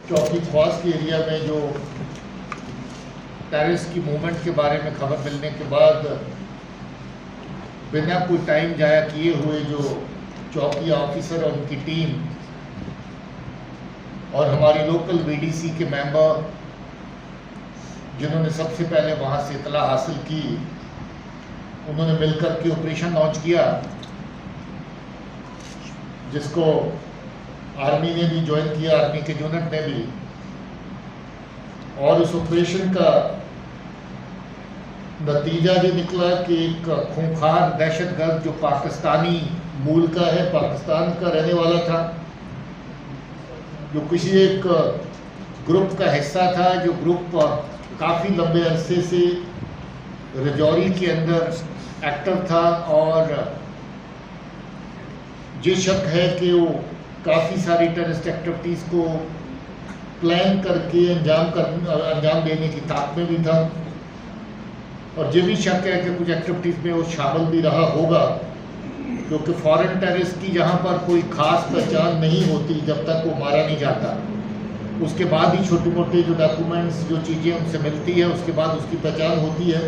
चौकी ख्वास के एरिया में जो टेररिस्ट की मूवमेंट के बारे में खबर मिलने के बाद बिना कोई टाइम जाया किए हुए जो चौकी ऑफिसर और उनकी टीम और हमारी लोकल वीडीसी के मेंबर जिन्होंने सबसे पहले वहां से इतला हासिल की, उन्होंने मिलकर के ऑपरेशन लॉन्च किया, जिसको आर्मी ने भी ज्वाइन किया, आर्मी के यूनिट ने भी। और उस ऑपरेशन का नतीजा ये निकला कि एक खूंखार दहशतगर्द जो पाकिस्तानी मूल का है, पाकिस्तान का रहने वाला था, जो किसी एक ग्रुप का हिस्सा था, जो ग्रुप काफ़ी लंबे अरसे से रजौरी के अंदर एक्टिव था, और ये शक है कि वो काफ़ी सारी टेररिस्ट एक्टिविटीज़ को प्लान करके अंजाम देने की ताक में भी था। और ये भी शक है कि कुछ एक्टिविटीज़ में वो शामिल भी रहा होगा, क्योंकि फॉरेन टेररिस्ट की जहाँ पर कोई ख़ास पहचान नहीं होती जब तक वो मारा नहीं जाता, उसके बाद ही छोटे मोटे जो डॉक्यूमेंट्स, जो चीज़ें उनसे मिलती है, उसके बाद उसकी पहचान होती है।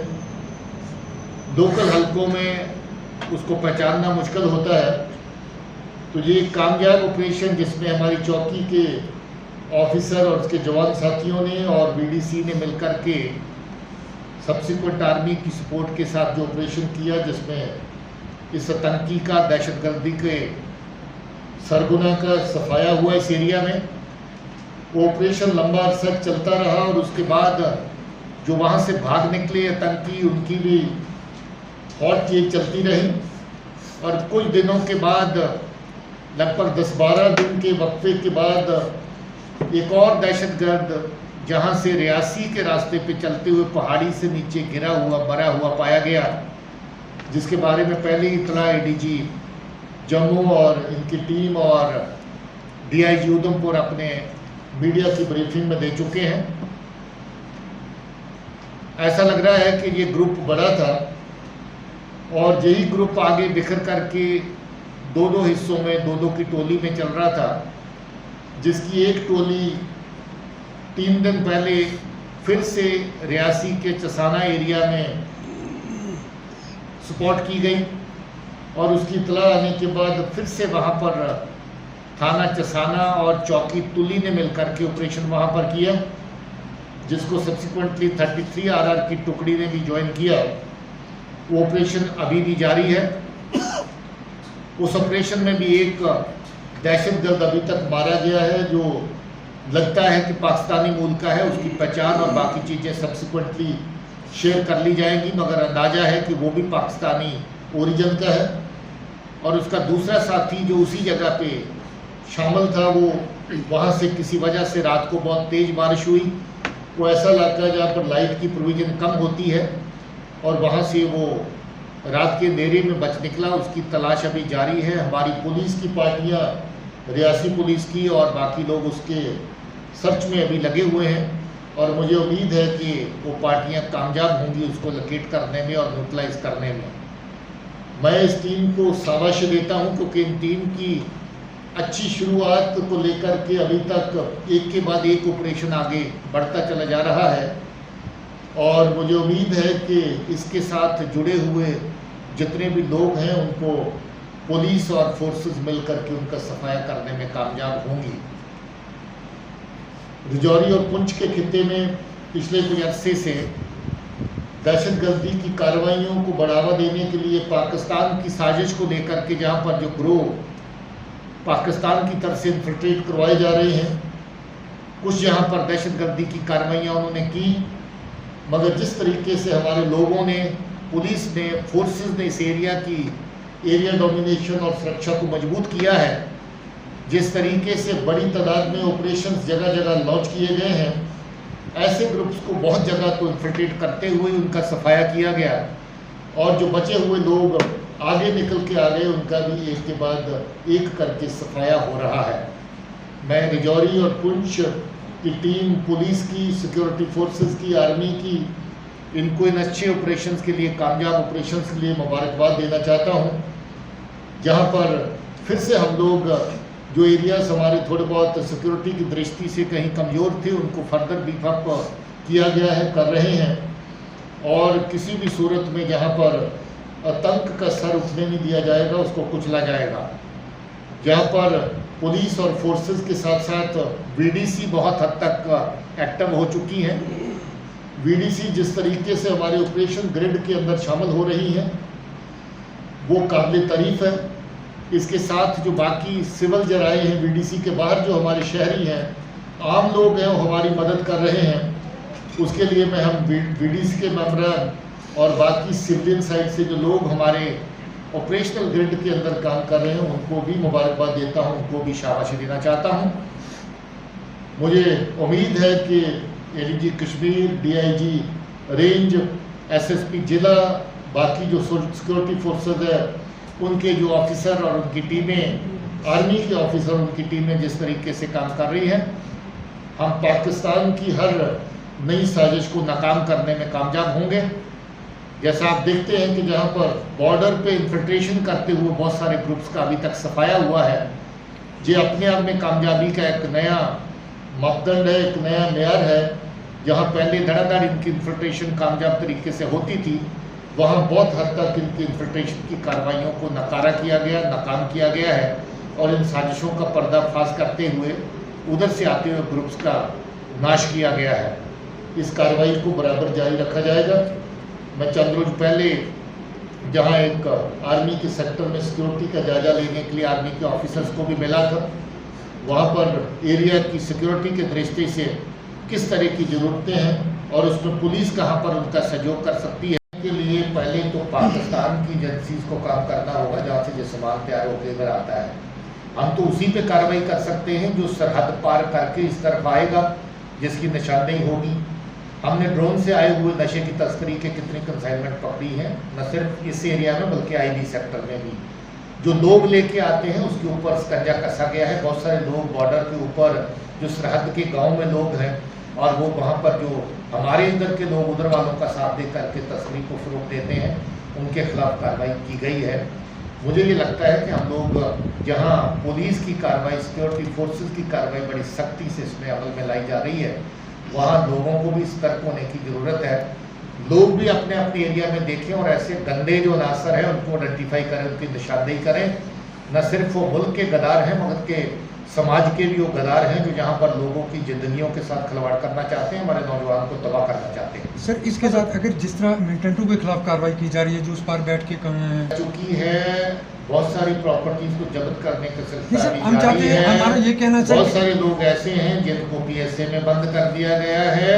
लोकल हलकों में उसको पहचानना मुश्किल होता है। तो ये एक कामयाब ऑपरेशन जिसमें हमारी चौकी के ऑफिसर और उसके जवान साथियों ने और वीडीसी ने मिलकर के सब्सिक्वेंट आर्मी की सपोर्ट के साथ जो ऑपरेशन किया, जिसमें इस आतंकी का, दहशतगर्दी के सरगुना का सफाया हुआ इस एरिया में। वो ऑपरेशन लंबा अरसा चलता रहा और उसके बाद जो वहाँ से भाग निकले आतंकी, उनकी भी हॉट चेज चलती रही। और कुछ दिनों के बाद, लगभग 10-12 दिन के वक्फे के बाद, एक और दहशतगर्द जहां से रियासी के रास्ते पे चलते हुए पहाड़ी से नीचे गिरा हुआ, मरा हुआ पाया गया, जिसके बारे में पहले ही इतला एडीजी जम्मू और इनकी टीम और डीआईजी उधमपुर अपने मीडिया की ब्रीफिंग में दे चुके हैं। ऐसा लग रहा है कि ये ग्रुप बड़ा था और यही ग्रुप आगे बिखर करके दो हिस्सों में, दो की टोली में चल रहा था, जिसकी एक टोली 3 दिन पहले फिर से रियासी के चसाना एरिया में स्पॉट की गई, और उसकी इतला आने के बाद फिर से वहाँ पर थाना चसाना और चौकी तुली ने मिलकर के ऑपरेशन वहाँ पर किया, जिसको सब्सिक्वेंटली 33 RR की टुकड़ी ने भी ज्वाइन किया। वो ऑपरेशन अभी भी जारी है। उस ऑपरेशन में भी एक दहशतगर्द अभी तक मारा गया है, जो लगता है कि पाकिस्तानी मूल का है। उसकी पहचान और बाकी चीज़ें सब्सिक्वेंटली शेयर कर ली जाएंगी, मगर अंदाज़ा है कि वो भी पाकिस्तानी ओरिजिन का है। और उसका दूसरा साथी जो उसी जगह पे शामिल था, वो वहाँ से किसी वजह से रात को बहुत तेज़ बारिश हुई। वो ऐसा इलाका है जहाँ पर लाइट की प्रोविज़न कम होती है, और वहाँ से वो रात के अंधेरे में बच निकला। उसकी तलाश अभी जारी है। हमारी पुलिस की पार्टियाँ, रियासी पुलिस की और बाकी लोग उसके सर्च में अभी लगे हुए हैं, और मुझे उम्मीद है कि वो पार्टियां कामयाब होंगी उसको लोकेट करने में और न्यूट्रलाइज करने में। मैं इस टीम को शाबाशी देता हूं, क्योंकि इन टीम की अच्छी शुरुआत को लेकर के अभी तक एक के बाद एक ऑपरेशन आगे बढ़ता चला जा रहा है, और मुझे उम्मीद है कि इसके साथ जुड़े हुए जितने भी लोग हैं उनको पुलिस और फोर्सेस मिलकर के उनका सफाया करने में कामयाब होंगी। रजौरी और पुंछ के खित्ते में पिछले कुछ अरसे से दहशतगर्दी की कार्रवाइयों को बढ़ावा देने के लिए पाकिस्तान की साजिश को लेकर के, जहां पर जो ग्रोह पाकिस्तान की तरफ से इन्फिल्ट्रेट करवाए जा रहे हैं, कुछ जहां पर दहशतगर्दी की कार्रवाइयाँ उन्होंने की, मगर जिस तरीके से हमारे लोगों ने, पुलिस ने, फोर्सेस ने इस एरिया डोमिनेशन और सुरक्षा को मजबूत किया है, जिस तरीके से बड़ी तादाद में ऑपरेशंस जगह जगह लॉन्च किए गए हैं, ऐसे ग्रुप्स को बहुत जगह तो इन्फिल्ट्रेट करते हुए उनका सफाया किया गया, और जो बचे हुए लोग आगे निकल के आ गए, उनका भी एक के बाद एक करके सफाया हो रहा है। मैं रजौरी और पुंछ की टीम, पुलिस की, सिक्योरिटी फोर्सेस की, आर्मी की, इनको इन अच्छे ऑपरेशंस के लिए, कामयाब ऑपरेशंस के लिए मुबारकबाद देना चाहता हूं, जहां पर फिर से हम लोग जो एरियाज हमारे थोड़े बहुत सिक्योरिटी की दृष्टि से कहीं कमज़ोर थे उनको फर्दर बीफ अप किया गया है, कर रहे हैं। और किसी भी सूरत में जहाँ पर आतंक का सर उठने नहीं दिया जाएगा उसको कुचला जाएगा। जहाँ पर पुलिस और फोर्सेस के साथ साथ वीडीसी बहुत हद तक एक्टिव हो चुकी हैं। वीडीसी जिस तरीके से हमारे ऑपरेशन ग्रिड के अंदर शामिल हो रही हैं वो काबिल तारीफ है। इसके साथ जो बाकी सिविल जराए हैं वीडीसी के बाहर जो हमारे शहरी हैं, आम लोग हैं, वो हमारी मदद कर रहे हैं। उसके लिए मैं हम वीडीसी के मेंबर और बाकी सिविलियन साइड से जो लोग हमारे ऑपरेशनल ग्रिड के अंदर काम कर रहे हैं उनको भी मुबारकबाद देता हूं, उनको भी शाबाशी देना चाहता हूं। मुझे उम्मीद है कि ADG Kashmir, DIG range, SSP जिला, बाकी जो सिक्योरिटी फोर्सेस है उनके जो ऑफिसर और उनकी टीमें, आर्मी के ऑफिसर उनकी टीमें जिस तरीके से काम कर रही हैं, हम पाकिस्तान की हर नई साजिश को नाकाम करने में कामयाब होंगे। जैसा आप देखते हैं कि जहाँ पर बॉर्डर पे इन्फिल्ट्रेशन करते हुए बहुत सारे ग्रुप्स का अभी तक सफाया हुआ है, ये अपने आप में कामयाबी का एक नया मापदंड है, एक नया मेयार है। जहाँ पहले धड़ाधड़ इनकी इन्फिल्ट्रेशन कामयाब तरीके से होती थी, वहाँ बहुत हद तक इनकी इन्फिल्ट्रेशन की कार्रवाइयों को नकारा किया गया, नाकाम किया गया है और इन साजिशों का पर्दाफाश करते हुए उधर से आते हुए ग्रुप्स का नाश किया गया है। इस कार्रवाई को बराबर जारी रखा जाएगा। मैं चंद रोज पहले जहां एक आर्मी के सेक्टर में सिक्योरिटी का जायजा लेने के लिए आर्मी के ऑफिसर्स को भी मिला था, वहां पर एरिया की सिक्योरिटी के दृष्टि से किस तरह की ज़रूरतें हैं और उसमें पुलिस कहां पर उनका सहयोग कर सकती है, के लिए पहले तो पाकिस्तान की एजेंसीज को काम करना होगा जहाँ से जो सामान तैयार होकर इधर आता है। हम तो उसी पे कार्रवाई कर सकते हैं जो सरहद पार करके इस तरफ आएगा, जिसकी निशानदेही होगी। हमने ड्रोन से आए हुए नशे की तस्करी के कितनी कंसाइनमेंट पकड़ी है, न सिर्फ इस एरिया में बल्कि आईबी सेक्टर में भी। जो लोग लेके आते हैं उसके ऊपर स्कंजा कसा गया है। बहुत सारे लोग बॉर्डर के ऊपर जो सरहद के गांव में लोग हैं और वो वहाँ पर जो हमारे इधर के लोग उधर वालों का साथ दे करके तस्करी को फ़रोग़ देते हैं, उनके खिलाफ कार्रवाई की गई है। मुझे ये लगता है कि हम लोग जहाँ पुलिस की कार्रवाई, सिक्योरिटी फोर्सेस की कार्रवाई बड़ी सख्ती से इसमें अमल में लाई जा रही है, वहाँ लोगों को भी सतर्क होने की ज़रूरत है। लोग भी अपने अपने एरिया में देखें और ऐसे गंदे जो अनासर हैं उनको आइडेंटिफाई करें, उनकी निशानदेही करें। न सिर्फ वो मुल्क के गद्दार हैं मगर के समाज के भी वो गद्दार हैं जो जहाँ पर लोगों की ज़िंदगियों के साथ खिलवाड़ करना चाहते हैं, हमारे नौजवान को तबाह करना चाहते हैं। सर, इसके साथ अगर जिस तरह मिलिटेंटों के खिलाफ कार्रवाई की जा रही है जो उस पार बैठ के चुकी है, बहुत सारी प्रॉपर्टीज को जब्त करने का सिलसिला हम चाहते हैं, हमारा ये कहना है बहुत सारे लोग ऐसे हैं जिनको पीएसए में बंद कर दिया गया है।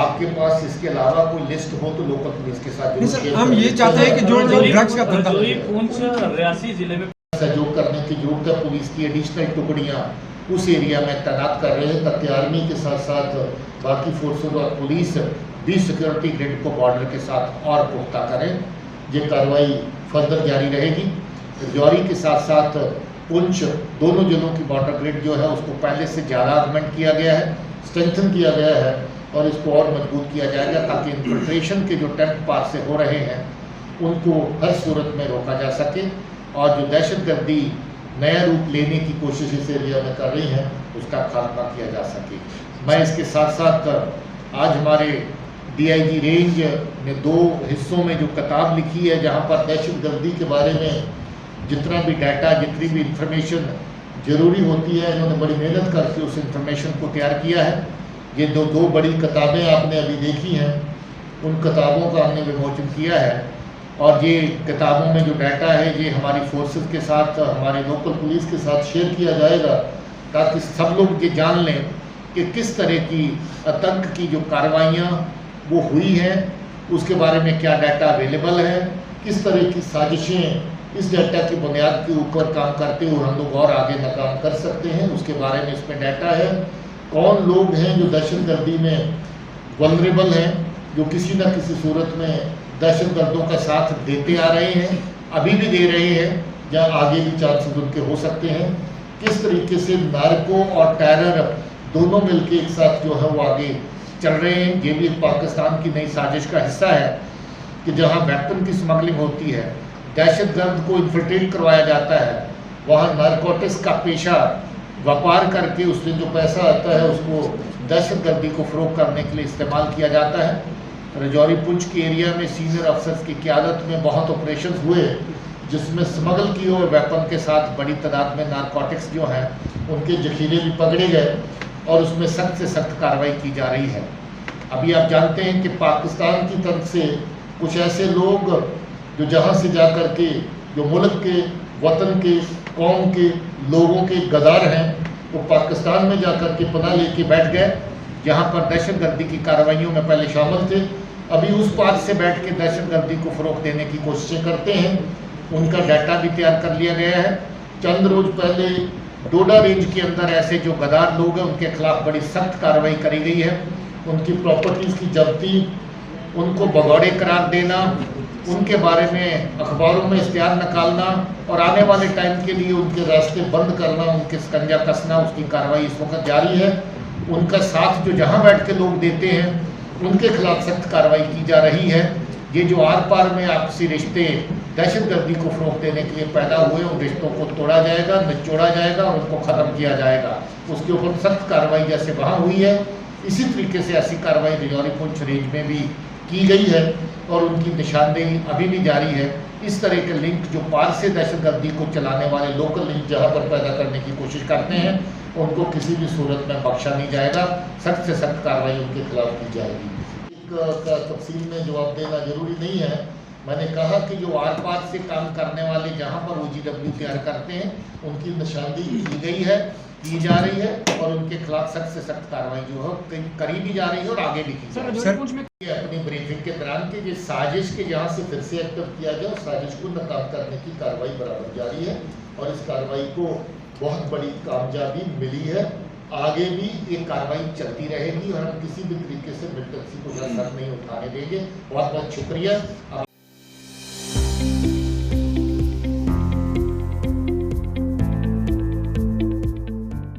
आपके पास इसके अलावा कोई लिस्ट हो तो लोकल पुलिस के साथ हम ये चाहते हैं कि जो लोग ड्रग्स का धंधा रियासी जिले में सहयोग करने की जरूरत है। पुलिस की एडिशनल टुकड़ियाँ उस एरिया में तैनात कर रहे हैं ताकि आर्मी के साथ साथ बाकी फोर्सेज और पुलिस भी सिक्योरिटी ग्रिड को बॉर्डर के साथ और पुख्ता करें। ये कार्रवाई फर्दर जारी रहेगी। राजौरी के साथ साथ पुंछ, दोनों जिलों की बॉर्डर ग्रिड जो है उसको पहले से ज़्यादा ऑगमेंट किया गया है, स्ट्रेंथन किया गया है और इसको और मजबूत किया जाएगा ताकि इन्फिल्ट्रेशन के जो टेंट पार से हो रहे हैं उनको हर सूरत में रोका जा सके और जो दहशतगर्दी नया रूप लेने की कोशिश इस एरिया में कर रही हैं उसका खात्मा किया जा सके। मैं इसके साथ साथ आज हमारे डीआईजी रेंज ने 2 हिस्सों में जो किताब लिखी है जहां पर दहशतगर्दी के बारे में जितना भी डाटा, जितनी भी इंफॉर्मेशन ज़रूरी होती है, इन्होंने बड़ी मेहनत करके उस इंफॉर्मेशन को तैयार किया है। ये जो 2 बड़ी किताबें आपने अभी देखी हैं उन किताबों का हमने विमोचन किया है और ये किताबों में जो डाटा है ये हमारी फोर्सेस के साथ, हमारे लोकल पुलिस के साथ शेयर किया जाएगा ताकि सब लोग ये जान लें कि किस तरह की आतंक की जो कार्रवाइयाँ वो हुई हैं, उसके बारे में क्या डाटा अवेलेबल है, किस तरह की साजिशें इस डाटा की बुनियाद के ऊपर काम करते हुए हम लोग और आगे नाकाम कर सकते हैं, उसके बारे में इसमें डाटा है। कौन लोग हैं जो दहशतगर्दी में वल्नरेबल हैं, जो किसी न किसी सूरत में दहशतगर्दों का साथ देते आ रहे हैं, अभी भी दे रहे हैं या आगे भी चांसेस उनके हो सकते हैं। किस तरीके से नार्को और टेरर दोनों मिलकर एक साथ जो है वो आगे चल रहे हैं। ये भी पाकिस्तान की नई साजिश का हिस्सा है कि जहाँ वेपन की स्मगलिंग होती है, दहशतगर्द को इन्फिल्ट्रेट करवाया जाता है, वहाँ नारकोटिक्स का पेशा व्यापार करके उससे जो पैसा आता है उसको दहशतगर्दी को फ़रोग़ करने के लिए इस्तेमाल किया जाता है। रजौरी पुंछ के एरिया में सीनियर अफसर्स की क़यादत में बहुत ऑपरेशन हुए, जिसमें स्मगल की और वेपन के साथ बड़ी तादाद में नारकोटिक्स जो हैं उनके जखीरे भी पकड़े गए और उसमें सख्त से सख्त कार्रवाई की जा रही है। अभी आप जानते हैं कि पाकिस्तान की तरफ से कुछ ऐसे लोग जो जहाँ से जा कर के जो मुल्क के, वतन के, कौम के लोगों के गद्दार हैं, वो पाकिस्तान में जा कर के पनाह लेके बैठ गए, जहाँ पर दहशतगर्दी की कार्रवाइयों में पहले शामिल थे। अभी उस पार से बैठ के दहशतगर्दी को फ़रोग़ देने की कोशिशें करते हैं। उनका डाटा भी तैयार कर लिया गया है। चंद रोज़ पहले डोडा रेंज के अंदर ऐसे जो गद्दार लोग हैं उनके खिलाफ बड़ी सख्त कार्रवाई करी गई है। उनकी प्रॉपर्टीज़ की जब्ती, उनको भगौड़े करार देना, उनके बारे में अखबारों में इश्तिहार निकालना और आने वाले टाइम के लिए उनके रास्ते बंद करना, उनके शिकंजा कसना, उसकी कार्रवाई इस वक्त जारी है। उनका साथ जो जहां बैठ के लोग देते हैं उनके खिलाफ सख्त कार्रवाई की जा रही है। ये जो आर पार में आपसी रिश्ते दहशतगर्दी को फ़रोग़ देने के लिए पैदा हुए, उन रिश्तों को तोड़ा जाएगा, निचोड़ा जाएगा और उनको ख़त्म किया जाएगा। उसके ऊपर सख्त कार्रवाई जैसे वहाँ हुई है, इसी तरीके से ऐसी कार्रवाई रजौरी पुंछ रेंज में भी की गई है और उनकी निशानदेही अभी भी जारी है। इस तरह के लिंक जो पार से दहशतगर्दी को चलाने वाले लोकल लिंक जहाँ पर पैदा करने की कोशिश करते हैं, उनको किसी भी सूरत में बख्शा नहीं जाएगा। सख्त से सख्त कार्रवाई उनके खिलाफ की जाएगी। का तफसील में जवाब देना जरूरी नहीं है। मैंने कहा कि जो आर पार से काम करने वाले जहाँ पर OGW तैयार करते हैं उनकी निशानदेही की गई है, की जा रही है और उनके खिलाफ सख्त से सख्त कार्रवाई जो है करी भी जा रही है और आगे भी की जा रही है। अपनी ब्रीफिंग के दौरान की ये साजिश के जहाँ से फिर से एक्टिव किया गया, साजिश को नाकाम करने की कार्रवाई बराबर जारी है और इस कार्रवाई को बहुत बड़ी कामयाबी मिली है। आगे भी ये कार्रवाई चलती रहेगी और हम किसी भी तरीके से मिलिटेंसी को सर नहीं उठाने देंगे। बहुत बहुत शुक्रिया।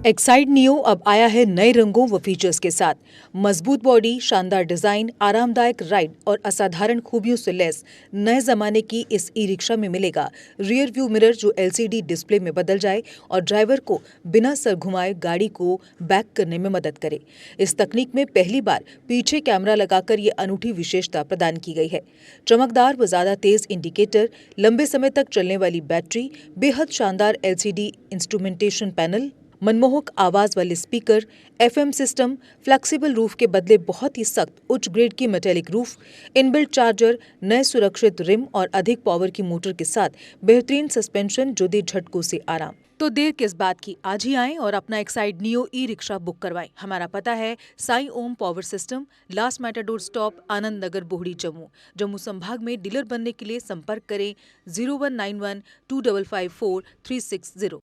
एक्साइड नियो अब आया है नए रंगों व फीचर्स के साथ। मजबूत बॉडी, शानदार डिजाइन, आरामदायक राइड और असाधारण खूबियों से लैस नए जमाने की इस ई रिक्शा में मिलेगा रियर व्यू मिरर जो LCD डिस्प्ले में बदल जाए और ड्राइवर को बिना सर घुमाए गाड़ी को बैक करने में मदद करे। इस तकनीक में पहली बार पीछे कैमरा लगाकर ये अनूठी विशेषता प्रदान की गई है। चमकदार व ज्यादा तेज इंडिकेटर, लंबे समय तक चलने वाली बैटरी, बेहद शानदार LCD इंस्ट्रूमेंटेशन पैनल, मनमोहक आवाज वाले speaker, FM system, flexible roof के बदले बहुत ही सख्त उच्च ग्रेड की मेटेलिक रूफ, इनबिल्ट चार्जर, नए सुरक्षित रिम और अधिक पावर की मोटर के साथ बेहतरीन सस्पेंशन जो दे झटकों से आराम। तो देर किस बात की, आज ही आएं और अपना Exide neo e rickshaw book करवाएं। हमारा पता है Sai Om power system, last matador stop, Anand Nagar, Bohri, Jammu. Jammu संभाग में डीलर बनने के लिए संपर्क करें 0191 2554 360।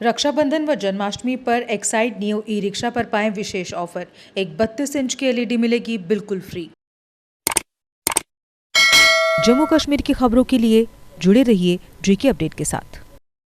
रक्षाबंधन व जन्माष्टमी पर एक्साइड नियो ई रिक्शा पर पाएं विशेष ऑफर। एक 32 इंच की LED मिलेगी बिल्कुल फ्री। जम्मू कश्मीर की खबरों के लिए जुड़े रहिए GK अपडेट के साथ।